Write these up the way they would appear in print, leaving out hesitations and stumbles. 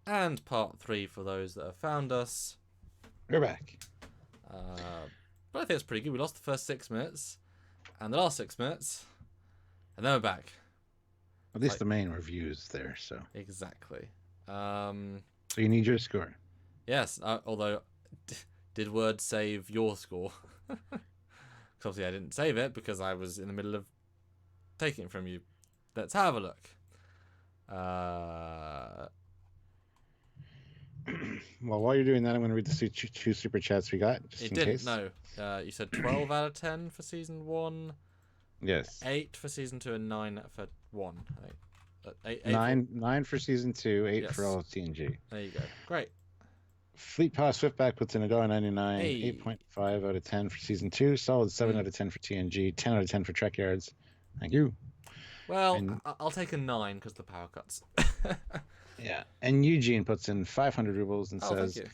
and part 3 for those that have found us. We're back. But I think it's pretty good. We lost the first 6 minutes and the last 6 minutes, and then we're back. At least the main review's there, so. Exactly. So you need your score. Yes, although, did Word save your score? Because obviously I didn't save it because I was in the middle of taking it from you. Let's have a look. Well, while you're doing that, I'm going to read the two super chats we got, just in case. No. You said 12 out of 10 for season 1. Yes. 8 for season 2 and 9 for 1. Eight nine for season 2, 8 for all of TNG. There you go. Great. Fleet Paw Swiftback puts in $1.99. Hey. 8.5 out of 10 for season 2. Solid 7 out of 10 for TNG. 10 out of 10 for Trekyards. Thank you. Well, I'll take a 9 because the power cuts. Yeah. And Eugene puts in 500 rubles and says, thank you.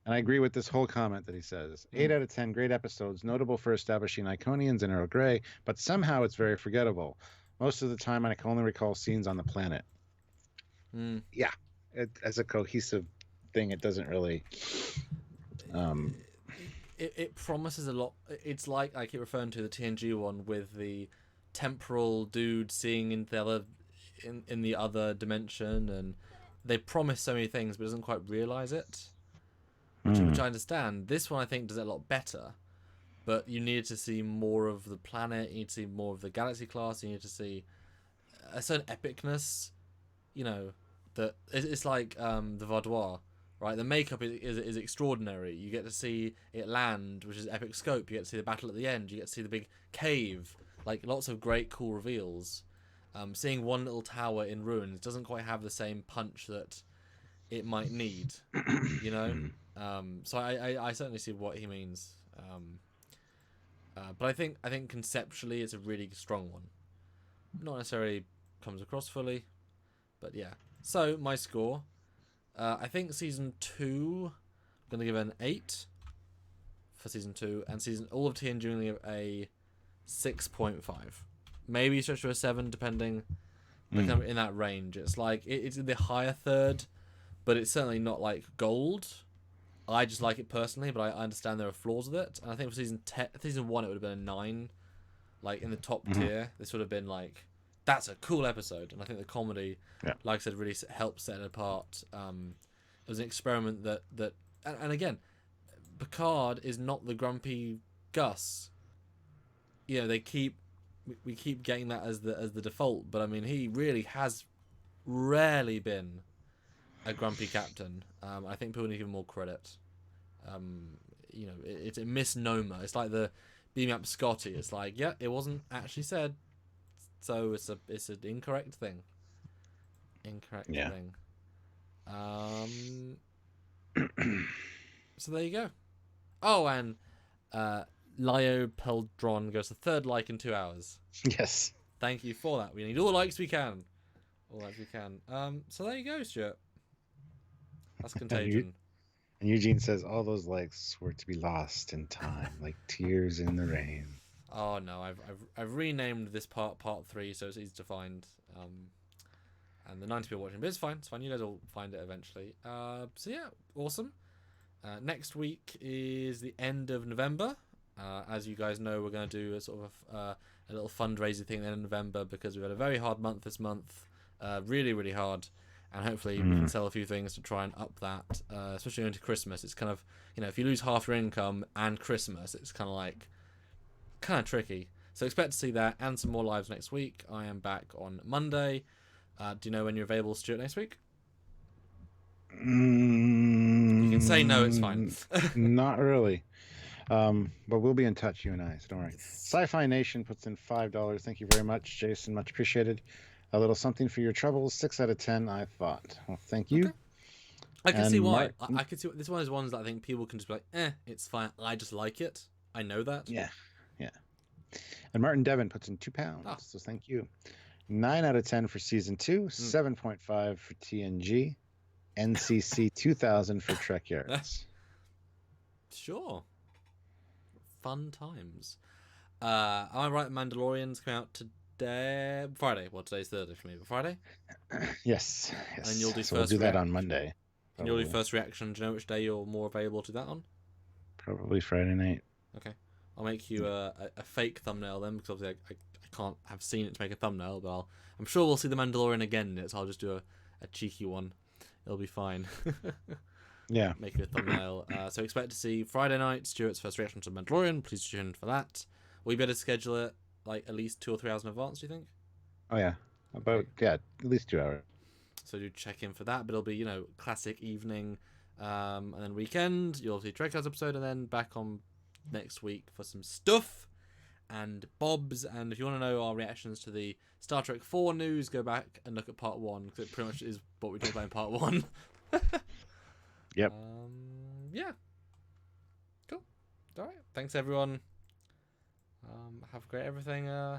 And I agree with this whole comment that he says. 8 out of 10 great episodes, notable for establishing Iconians and Earl Grey, but somehow it's very forgettable. Most of the time, I can only recall scenes on the planet. Yeah. As a cohesive thing, it doesn't really... It promises a lot. It's like I keep referring to the TNG one with the temporal dude seeing in the other dimension, and they promise so many things but doesn't quite realize it, which I understand. This one I think does it a lot better, but you need to see more of the planet, you need to see more of the galaxy class, you need to see a certain epicness, that it's like the Vaudois, right? The makeup is extraordinary. You get to see it land, which is epic scope. You get to see the battle at the end. You get to see the big cave. Like, lots of great, cool reveals. Seeing one little tower in ruins doesn't quite have the same punch that it might need, So I certainly see what he means. But I think conceptually it's a really strong one. Not necessarily comes across fully, but yeah. So my score, I think season 2, I'm gonna give it an 8 for season 2, and all of TNG I'm gonna give a 6.5. Maybe stretch to a 7 depending, but kind of in that range. It's like it's in the higher third, but it's certainly not like gold. I just like it personally, but I understand there are flaws with it. And I think for season 1 it would have been a 9, like in the top tier. This would have been like, that's a cool episode. And I think the comedy, like I said, really helped set it apart. It was an experiment that and again, Picard is not the grumpy Gus. We keep getting that as the default, but I mean, he really has rarely been a grumpy captain. I think people need to give him more credit. It's a misnomer. It's like the beam up Scotty. It's like, yeah, it wasn't actually said, so it's an incorrect thing. Thing. So there you go. Oh, and Lio Peldron goes to 3rd like in 2 hours. Yes. Thank you for that. We need all the likes we can. So there you go, Stuart. That's Contagion. And Eugene says all those likes were to be lost in time, like tears in the rain. Oh no, I've renamed this part 3, so it's easy to find. And the 90 people watching, but it's fine. You guys will find it eventually. So yeah, awesome. Next week is the end of November. As you guys know, we're going to do a sort of a little fundraiser thing in November because we've had a very hard month this month, really, really hard, and hopefully we can sell a few things to try and up that, especially into Christmas. It's kind of, if you lose half your income and Christmas, it's kind of tricky. So expect to see that and some more lives next week. I am back on Monday. Do you know when you're available, Stuart, next week? You can say no, it's fine. Not really. But we'll be in touch, you and I, so don't worry. Sci-Fi Nation puts in $5. Thank you very much, Jason. Much appreciated. A little something for your troubles. 6 out of 10, I thought. Well, thank you. Okay. I can see why. I can see this one is ones that I think people can just be like, it's fine. I just like it. I know that. Yeah. And Martin Devon puts in £2. So thank you. 9 out of 10 for season 2. 7.5 for TNG. NCC 2000 for Trekyards. Sure. Fun times. Am I right? Mandalorian's coming out Friday. Well, today's Thursday for me, but Friday. Yes. And you'll do so we'll first do that reaction. on Monday. And you'll do first reaction. Do you know which day you're more available to that on? Probably Friday night. Okay. I'll make you a fake thumbnail then, because obviously I can't have seen it to make a thumbnail, but I'm sure we'll see The Mandalorian again in it, so I'll just do a cheeky one. It'll be fine. Yeah. Make you a thumbnail. So expect to see Friday night, Stuart's first reaction to The Mandalorian. Please tune in for that. We better schedule it like at least 2 or 3 hours in advance, do you think? Oh, yeah. About, at least 2 hours. So do check in for that, but it'll be, classic evening, and then weekend. You'll see Trekyards episode, and then back on next week for some stuff and bobs. And if you want to know our reactions to the Star Trek 4 news, go back and look at part 1, because it pretty much is what we talked about in part 1. Yep. Yeah. Cool. All right. Thanks, everyone. Have great everything. Yeah.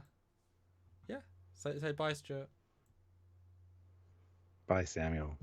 Say bye, Stuart. Bye, Samuel.